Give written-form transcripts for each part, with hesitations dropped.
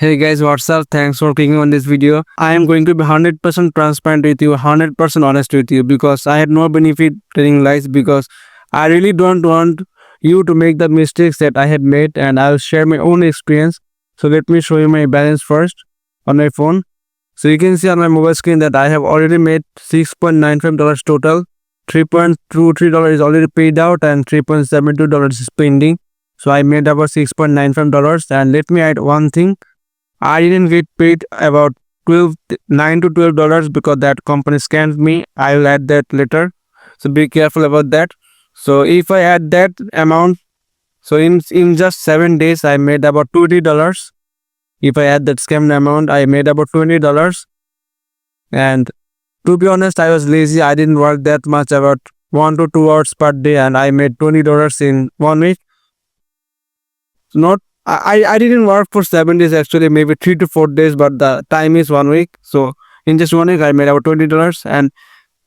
Hey guys, what's up? Thanks for clicking on this video. I am going to be 100% transparent with you, 100% honest with you because I had no benefit telling lies because I really don't want you to make the mistakes that I have made and I'll share my own experience. So let me show you my balance first on my phone. So you can see on my mobile screen that I have already made $6.95 total. $3.23 is already paid out and $3.72 is pending. So I made about $6.95 and let me add one thing. I didn't get paid about 12 9 to $12 because that company scammed me. I will add that later. So be careful about that. So if I add that amount, so in just 7 days I made about $20. If I add that scammed amount, I made about $20. And to be honest, I was lazy. I didn't work that much, about 1 to 2 hours per day, and I made $20 in 1 week. Not I didn't work for 7 days actually, maybe 3 to 4 days, but the time is 1 week. So in just 1 week I made about $20. And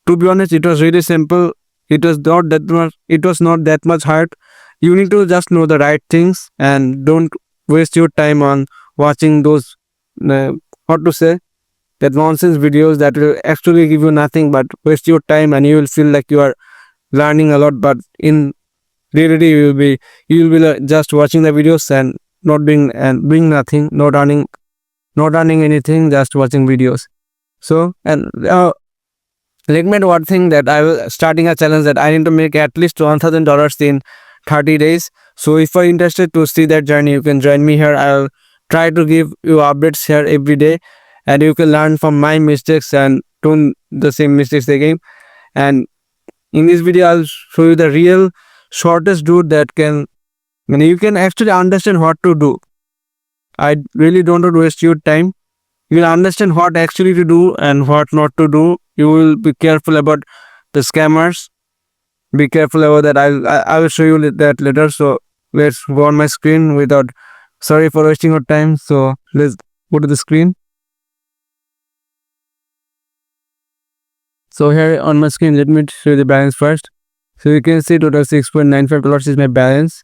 to be honest, it was really simple. It was not that much, it was not that much hard. You need to just know the right things and don't waste your time on watching those what to say, that nonsense videos that will actually give you nothing but waste your time, and you will feel like you are learning a lot, but in reality you will be just watching the videos and not doing nothing, not earning anything, just watching videos. So and let me add one thing, that I will starting a challenge that I need to make at least $1,000 in 30 days. So if you're interested to see that journey, you can join me here. I'll try to give you updates here every day, and you can learn from my mistakes and don't the same mistakes again. And in this video I'll show you the real shortest route that can, and you can actually understand what to do. I really don't want to waste your time. You will understand what actually to do and what not to do. You will be careful about the scammers. Be careful about that. I will show you that later. So let's go on my screen without. Sorry for wasting your time. So let's go to the screen. So here on my screen, let me show you the balance first. So you can see total $6.95 is my balance.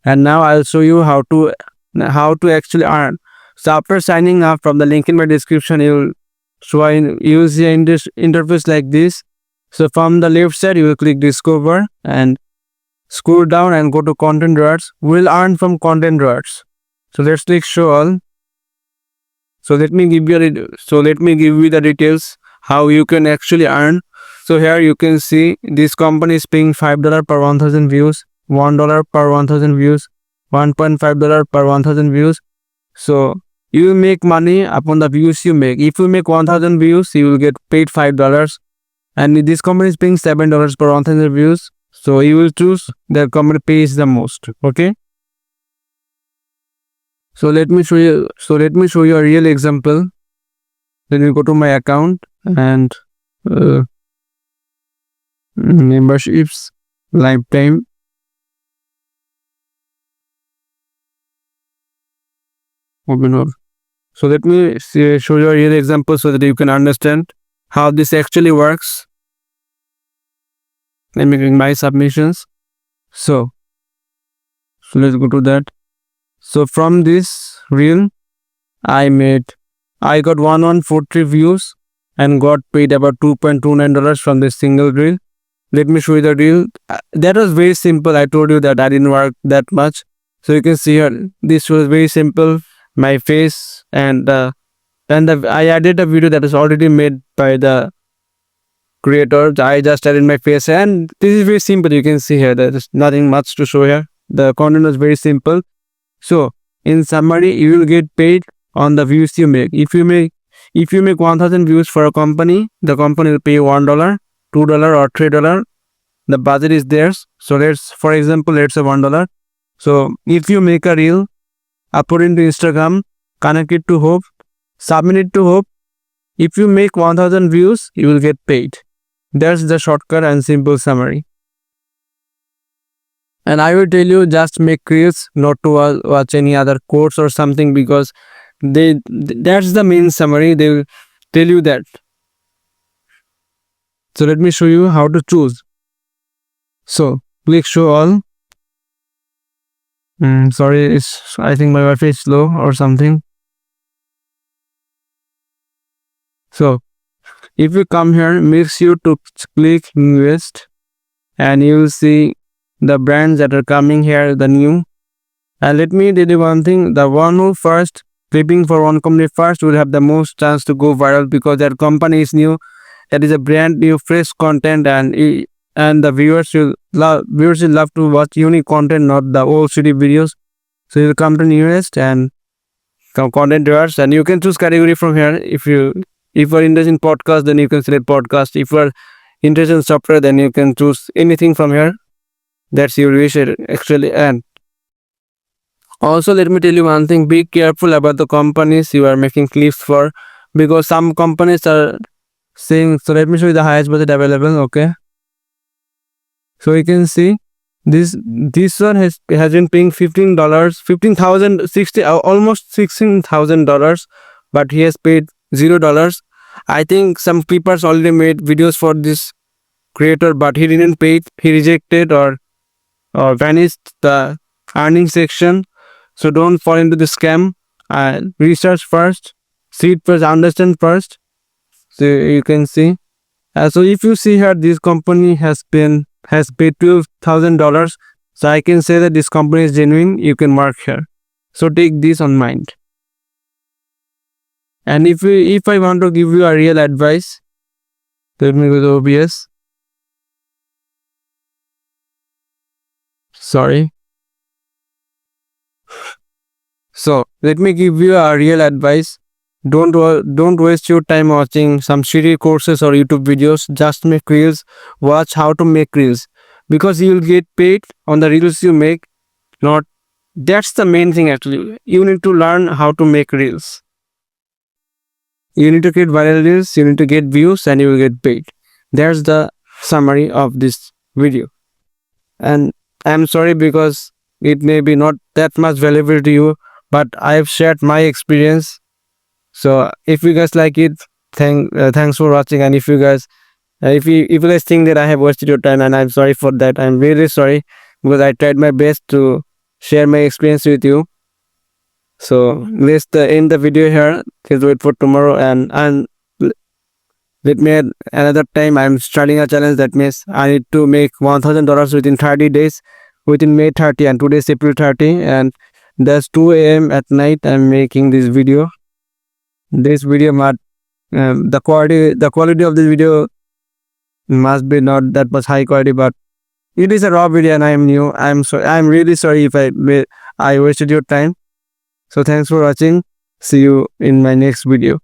And now I'll show you how to actually earn. So after signing up from the link in my description, you'll use the interface like this. So from the left side, you will click Discover and scroll down and go to Content Rewards. We'll earn from Content Rewards. So let's click Show All. So let me give you the details how you can actually earn. So here you can see this company is paying $5 per 1,000 views, $1 per 1,000 views, $1.5 per 1,000 views. So you will make money upon the views you make. If you make 1,000 views, you will get paid $5. And this company is paying $7 per 1,000 views. So you will choose the company pays the most. Okay. So let me show you a real example. Let me go to my account and memberships, lifetime. Open up. So let me show you a real example so that you can understand how this actually works. I'm making my submissions. So let's go to that. So from this reel, I got 1143 views and got paid about $2.29 from this single reel. Let me show you the reel. That was very simple. I told you that I didn't work that much. So you can see here, this was very simple. My face and I added a video that is already made by the creator. I just added my face, and this is very simple. You can see here there is nothing much to show here. The content was very simple. So in summary, you will get paid on the views you make. If you make 1,000 views for a company, the company will pay $1, $2 or $3. The budget is theirs. So for example, let's say $1. So if you make a reel, upload it to Instagram, connect it to Whop, submit it to Whop. If you make 1,000 views, you will get paid. That's the shortcut and simple summary. And I will tell you, just make reels, not to watch any other course or something, because that's the main summary. They will tell you that. So let me show you how to choose. So click Show All. Sorry, I think my Wi-Fi is slow or something. So if you come here, make sure to click invest, and you will see the brands that are coming here, the new. And let me tell you one thing, the one who first flipping for one company first will have the most chance to go viral, because that company is new. That is a brand new fresh content, and the viewers will love to watch unique content, not the old city videos. So you come to newest and content viewers, and you can choose category from here. If you're interested in podcast, then you can select podcast. If you're interested in software, then you can choose anything from here. That's your wish actually. And also, let me tell you one thing, be careful about the companies you are making clips for, because some companies are saying, so let me show you the highest budget available. Okay, so you can see this one has been paying $15, 15,000, 60, almost $16,000, but he has paid $0. I think some people already made videos for this creator, but he didn't pay it. He rejected or vanished the earning section. So don't fall into the scam. Research first, see it first, understand first. So you can see. So if you see here, this company has paid $12,000. So I can say that this company is genuine. You can mark here. So take this on mind. And if I want to give you a real advice, let me go to OBS. Sorry. So let me give you a real advice. Don't waste your time watching some shitty courses or YouTube videos. Just make reels. Watch how to make reels, because you will get paid on the reels you make. Not That's the main thing actually. You need to learn how to make reels. You need to create viral reels. You need to get views, and you will get paid. That's the summary of this video. And I'm sorry because it may be not that much valuable to you, but I've shared my experience. So if you guys like it, thanks for watching. And if you guys think that I have wasted your time, and I'm sorry for that, I'm really sorry, because I tried my best to share my experience with you. So let's end the video here. Please wait for tomorrow, and let me add another time. I'm starting a challenge. That means I need to make $1,000 within 30 days, within May 30, and today is April 30, and that's 2 a.m. at night. I'm making this video. This video the quality of this video must be not that much high quality, but it is a raw video, and I am new. I'm really sorry if I wasted your time. So thanks for watching. See you in my next video.